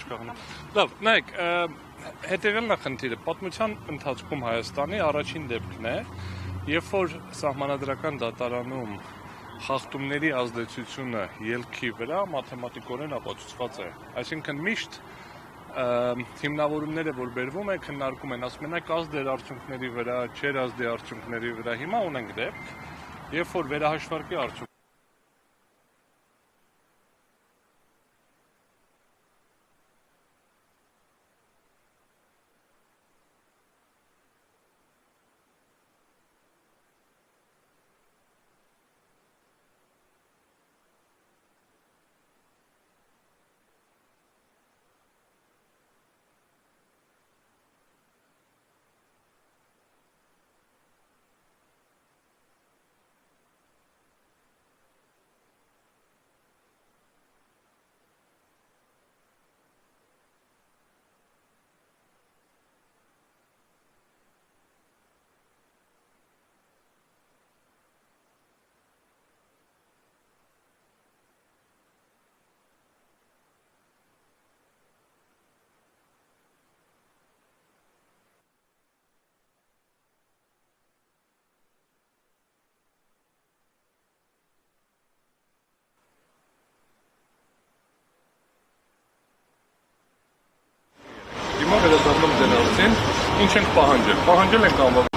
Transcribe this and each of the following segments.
չկաղնի։ Լավ, նայեք, հետևյալն է խնդիրը, պատմության ընթացքում Հայաստանի առաջին դեպքն է, երբ որ սահմանադրական դատարանում խախտումների ազդեցությունը ելքի վրա մաթեմատիկորեն ապացուցված է, այսինքն միշտ հիմնավորումները, որ բերվում է, քննարկում են, ասում են, ազդ էր արդյունքների վրա, չէր ազդ արդյունքների վրա, հիմա ունենք դեպք, երբ որ վերահաշվարկի արդյունք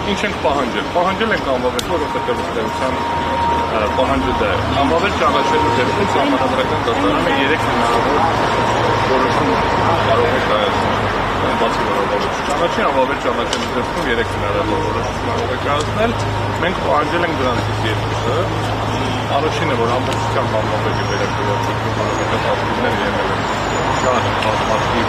Ինչ ենք պահանջել ենք անվավեր, որովհետև ըստեղության պահանջը դա է։ Անվավեր ճանաչելու դեպքում սահմանադրական դատարանը 3 հնարավոր որոշում կարող է կայացնել, բացի որովհետև ճանաչի, անվավեր ճանաչելու դեպքում 3 հնարավոր որոշում կարող է կայացնել, մենք պահանջել ենք դրանցից 2-ը, առաջինը, որ ամբողջությամբ անվավերի վերակրվածություն որովհետև ապրումներ եղել են շատ բազմաթիվ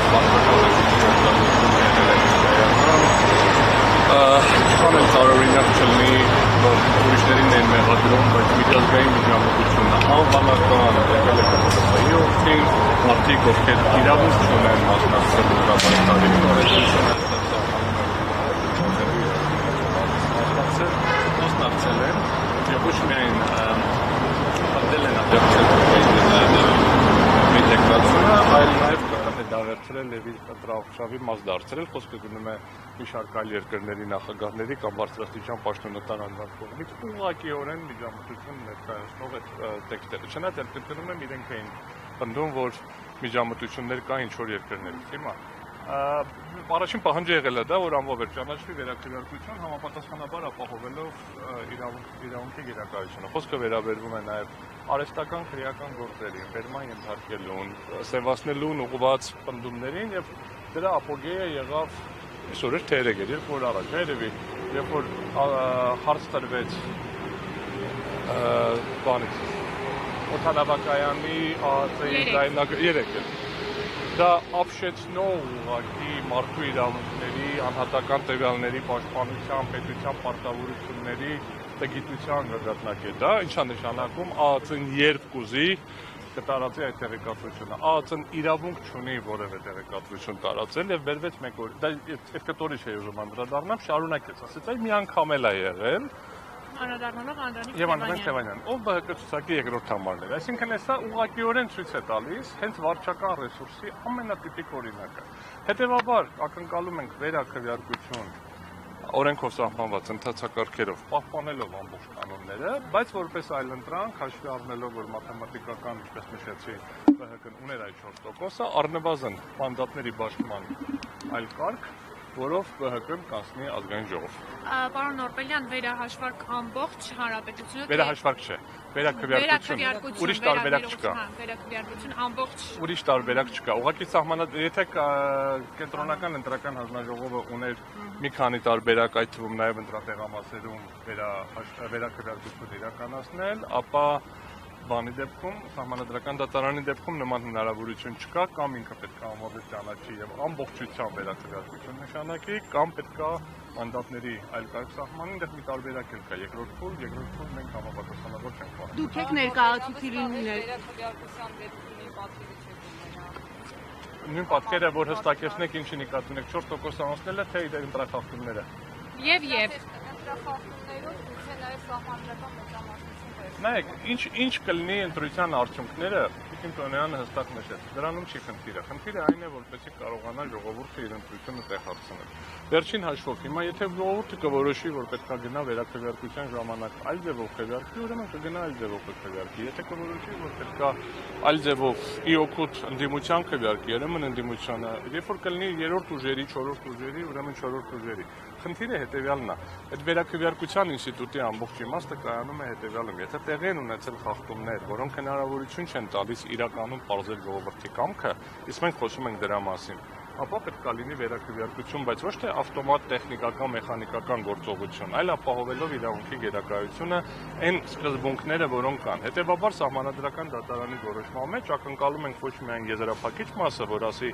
Չքան էլ տարօրինակ չլինի, որ ուրիշներին են մեղադրում, բայց միջազգային միջամտությունը անվանական եղել է կապակցայի օգտին, մարդիկ, ովքեր իրավունք չունեն մասնակցել հրապարակների մասնակցել են եւ ոչ միայն հանդել են աջակցել ինտեգրացիոնը, այլ նաեւ դավերցրել եւ իր տրավշավի մաս դարձրել, խոսքը գնում է մի շարք այլ երկրների նախագահների կամ բարձրաստիճան պաշտոնատար անձանց կողմից ուղղակիորեն միջամտություն ներկայացնող այդ տեքստերը։ Չնայած էլ կրկնում եմ, իրենք էին պնդում, որ միջամտություններ կա ինչ-որ երկրներից։ Հիմա առաջին պահանջը եղել է դա, որ անվավեր ճանաչվի վերաքվեարկություն համապատասխանաբար ապահովելով իրավունքի գերակայությունը։ Խոսքը վերաբերվում է նաև արհեստական քրեական գործերին, վերման ենթարկելուն, սևացնելուն ուղղված պնդումներին եւ դրա ապոգեյը եղավ այսօր էր թե երեկ էր, երբ որ առաջ երևի, երբ որ հարց տրվեց բանից օդանավակայանի երեկ էր։ Դա ապշեցնող ուղղակի մարդու իրավունքների, անհատական տվյալների պաշտպանության, պետության պարտավորությունների տգիտության գագաթնակետ է, ինչա նշանակում ԱԱԾ-ն երբ կուզի կտարածի այդ տեղեկատվությունը։ ԱԱԾ-ն իրավունք չունի որևէ տեղեկատվություն տարածել եւ վերվեց մեկ օր։ Դա այդ կտորի չէ ուզում անդրադառնամ, շարունակեց, ասեց, այ մի անգամ էլ է եղել։ Անդրադառնալով Անդրանիկ Թևանյան, ով ԲՀԿ ցուցակի երկրորդ համարն էր։ Այսինքն հեսա ուղղակիորեն ցույց է տալիս հենց վարչական ռեսուրսի ամենատիպիկ օրինակը։ Հետևաբար ակնկալում ենք վերաքվեարկություն օրենքով սահմանված ընթացակարգերով պահպանելով ամբողջ կանոնները, բայց որպես այլընտրանք հաշվի առնելով, որ մաթեմատիկական, ինչպես նշեցի, ԲՀԿ-ն ուներ այդ 4%-ը, առնվազն մանդատների բաշխման այլ կարգ, որով ԲՀԿ-ն կանցնի ազգային ժողով։ Պարոն Նորբելյան, վերահաշվարկ ամբողջ հանրապետությունը Վերահաշվարկ չէ, վերաքվեարկություն, ուրիշ տարբերակ չկա։ Վերաքվեարկություն ամբողջ ուրիշ տարբերակ չկա։ Ուղղակի եթե կենտրոնական ընտրական հանձնաժողովը ուներ մի քանի տարբերակ, այդ թվում նաև ընտրատեղամասերում վերաքվեարկություն իրականացնել, ապա բանի դեպքում, սահմանադրական դատարանի դեպքում նման հնարավորություն չկա, կամ ինքը պետք է անվավեր ճանաչի եւ ամբողջությամբ վերաքվեարկություն նշանակի, կամ պետք է մանդատների այլ կարգ սահմանի, այնտեղ մի տարբերակ էլ կա, երկրորդ փուլ մենք համապատասխանաբար չենք պահանջում։ Դուք եք ներկայացուցիչ լինել վերաքվեարկության դեպքի պատկերը չէ։ Նույն պատկերը, որ հստակեցնեք ինչի նկատի ունեք 4% անցնելը, թե ընտրախախտումները։ Եվ ընտրախախտումներով գուցե նաև սահմանադրական մեծամասնություն Նայեք, ինչ կլինի ընտրության արդյունքները, Տիկին Տոնյանը հստակ նշեց, դրանում չի խնդիրը։ Խնդիրը այն է, որպեսզի կարողանա ժողովուրդը իր ընտրությունը տեղացնել։ Վերջին հաշվով, հիմա եթե ժողովուրդը կորոշի, որ պետք է գնա վերաքվեարկության ժամանակ այլ ձևով քվեարկի, ուրեմն կգնա այլ ձևով քվեարկի։ Եթե կորոշի, որ պետք է այլ ձևով ի օգուտ ընդդիմության քվեարկի, ուրեմն ընդդիմությանը, երբ որ կլինի երրորդ ուժերի, չորրորդ ուժերի, ուրեմն չորրորդ ուժերի։ Խնդիրը հետևյալն է։ Այդ վերաքվեարկության ինստիտուտի ամբողջ իմաստը կայանում է հետևյալում։ Եթե տեղի են ունեցել խախտումներ, որոնք հնարավորություն չեն տալիս իրականում պարզել ժողովրդի կամքը, իսկ մենք խոսում ենք դրա մասին, ապա պետք է լինի վերաքվեարկություն, բայց ոչ թե ավտոմատ տեխնիկական, մեխանիկական գործողություն, այլ ապահովելով իրավունքի գերակայությունը այն սկզբունքները, որոնք կան։ Հետևաբար Սահմանադրական դատարանի որոշման մեջ ակնկալում ենք ոչ միայն եզրափակիչ մասը, որ ասի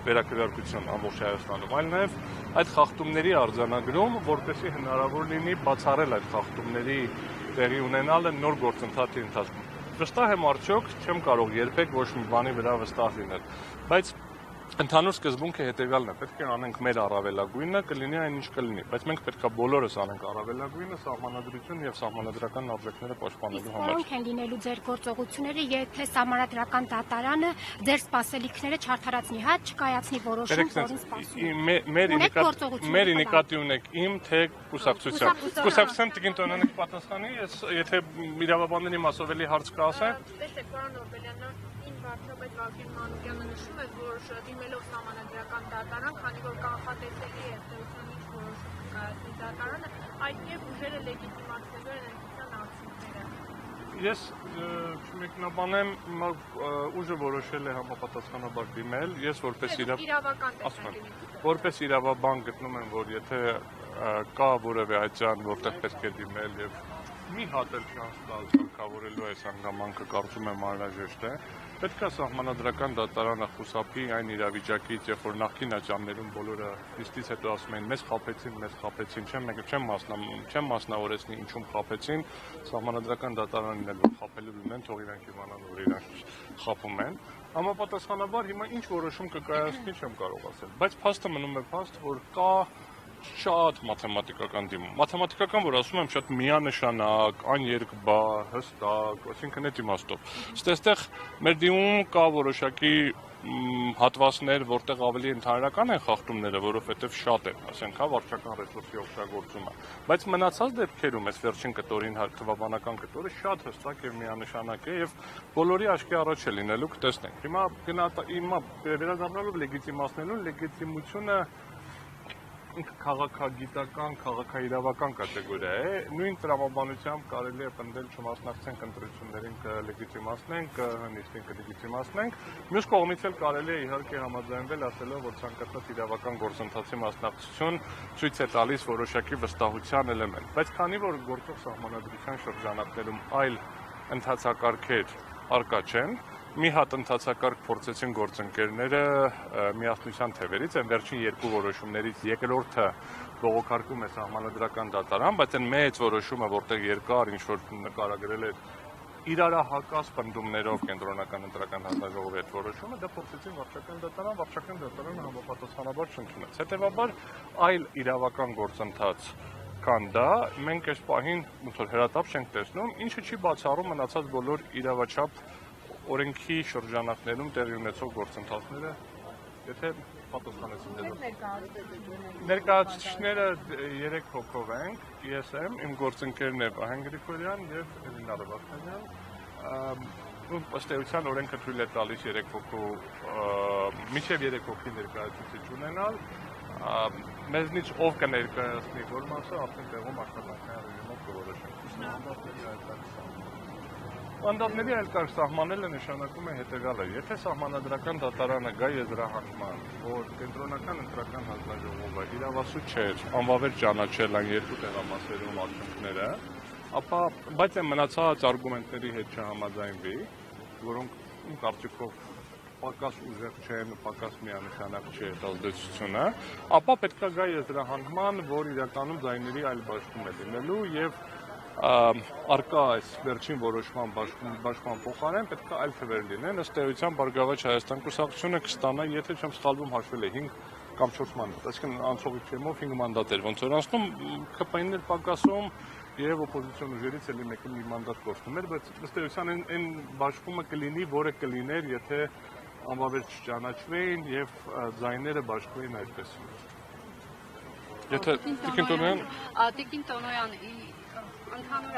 վերաքվեարկություն ամբողջ Հայաստանում, այլ նաև այդ խախտումների արձանագրում, որպեսզի հնարավոր լինի բացառել այդ խախտումների տեղի ունենալը նոր գործընթացի ընթացքում։ Վստահ եմ արդյոք, չեմ կարող երբեք ոչ մի բանի վրա վստահ լինել, բայց ընդհանուր սկզբունքը հետևյալն է, պետք է անենք մեր առավելագույնը, կլինի այն ինչ կլինի, բայց մենք պետք է բոլորս անենք առավելագույնը սահմանադրություն եւ սահմանադրական արժեքները պաշտպանելու համար։ Որոնք են լինելու ձեր գործողությունները, եթե Սահմանադրական դատարանը ձեր սպասելիքները չարդարացնի, հա, չկայացնի որոշում, որին սպասում։ Մեր ինդիկատիվ ունեք իմ թե կուսակցության։ Կուսակցության Տիկին Տոնյանը կպատասխանի, եթե իրավաբանների մասով էլի հարց կասեն։ Տեսեք, պարոն Նորբելյան, վարչապետ Վարդան Մանուկյանը նշում է, որ դիմելով Սահմանադրական դատարան, քանի որ կանխատեսելի է ըստեյության ինչ որոշում կայացնի դատարանը, այդ եւ ուժերը լեգիտիմացնելու են ընտրության արդյունքները։ Ես չմեկնաբանեմ, ուժը որոշել է համապատասխանաբար դիմել, ես որպես իրավաբան գտնում եմ, որ եթե կա որևէ այցյան, որտեղ պետք է դիմել եւ մի հատ էլ շանս տալ կարգավորելու այս հանգամանքը կարծում եմ անհրաժեշտ է։ Պետք է Սահմանադրական դատարանը խուսափի այն իրավիճակից, երբ որ նախկին աջաններում բոլորը նիստից հետո ասում են մեզ խաբեցին, չեմ մասնավորեցնի ինչում խաբեցին, Սահմանադրական դատարանն էլ որ խաբելու լինեն, թող իրանք իմանան, որ իրանք խաբում են։ Համապատասխանաբար հիմա ինչ որոշում կկայացնի չեմ կարող ասել, բայց փաստը մնում է փաստ, որ կա շատ մաթեմատիկական դիմում։ Մաթեմատիկական, որ ասում եմ, շատ միանշանակ, աներկբա, հստակ, այսինքն այդ իմաստով։ Այստեղ մեր դիմում կա որոշակի հատվածներ, որտեղ ավելի ընդհանրական են խախտումները, որովհետև շատ են, ասենք, հա, վարչական ռեսուրսի օգտագործումը։ Բայց մնացած դեպքերում այս վերջին կտորին թվաբանական կտորը շատ հստակ եւ միանշանակ է եւ բոլորի աչքի առաջ է լինելու կտեսնենք։ Հիմա վերադառնալով լեգիտիմացնելու լեգիտիմությունը քաղաքագիտական, քաղաքաիրավական կատեգորիա է, նույն տրամաբանությամբ կարելի է պնդել չմասնակցենք ընտրություններին կլեգիտիմացնենք, նիստին կլեգիտիմացնենք, մյուս կողմից էլ կարելի է իհարկե համաձայնվել ասելով, որ ցանկացած իրավական գործընթացի մասնակցություն ցույց է տալիս որոշակի վստահության էլեմենտ, բայց քանի որ գործող սահմանադրության շրջանակներում այլ ընթացակարգեր առկա չեն, մի հատ ընթացակարգ փորձեցին գործընկերները միասնության թևերից, այն վերջին երկու որոշումներից երկրորդը բողոքարկում է Սահմանադրական դատարան, բայց այն մեծ որոշումը, որտեղ երկար ինչ-որ նկարագրել է իրարահակած պնդումներով կենտրոնական ընտրական հանձնաժողովի այդ որոշումը, դա փորձեցին Վարչական դատարանը համապատասխանաբար չընդունեց։ Հետևաբար այլ իրավական գործընթաց կան դա, մենք այս պահին հրատապ չենք տեսնում, ինչը չի բացառում մնացած բոլոր իրավաչափ օրենքի շրջանակներում տեղի ունեցող գործընթացները, եթե պատասխանեցին դեպի։ Ներկայացուցիչները 3 հոգով ենք, ես եմ, իմ գործընկերն է Վահեն Գրիգորյան եւ Էլինա Ռոբաստանյան։ Ըստ էության օրենքը թույլ է տալիս 3 հոգու, մինչեւ 3 հոգի ներկայացուցիչ ունենալ։ Մեզնից ով կներկայացնի որ մասը, արդեն տեղում աշխատանքային ռեժիմով կորոշենք։ Մանդատների այլ կարգ սահմանելը նշանակում է հետևյալը. եթե Սահմանադրական դատարանը գա եզրահանգման, որ կենտրոնական ընտրական հանձնաժողովը իրավասու չէր, անվավեր ճանաչել այն երկու տեղամասերում արդյունքները, ապա բայց այն մնացած արգումենտների հետ չհամաձայնվի, որոնք իմ կարծիքով պակաս ուժեղ չեն, պակաս միանշանակ չի այդ ազդեցությունը, ապա պետք է գա եզրահանգման, որ իրականում ձայների այլ բաշխում է լինելու եւ արկա այս վերջին որոշման բաշխման փոխարեն պետք է այլ թվեր լինեն, ըստ էության Բարգավաճ Հայաստան կուսակցությունը կստանա, եթե չեմ սխալվում հաշվել է 5 կամ 4 մանդատ, այսինքն անցողիկ չեմով 5 մանդատեր, ոնց որ անցնում ԿՊ-ներ պակասում եւ օպոզիցիոն ուժերից էլի մեկը մի մանդատ կորցնում էր, բայց ըստ էության այն բաշխումը կլինի, որը կլիներ, եթե անվավեր չճանաչվեին եւ ձայները բաշխվեին այդպես։ Եթե Տիկին Տոնոյան Տիկին Տոնոյան ընդհանուր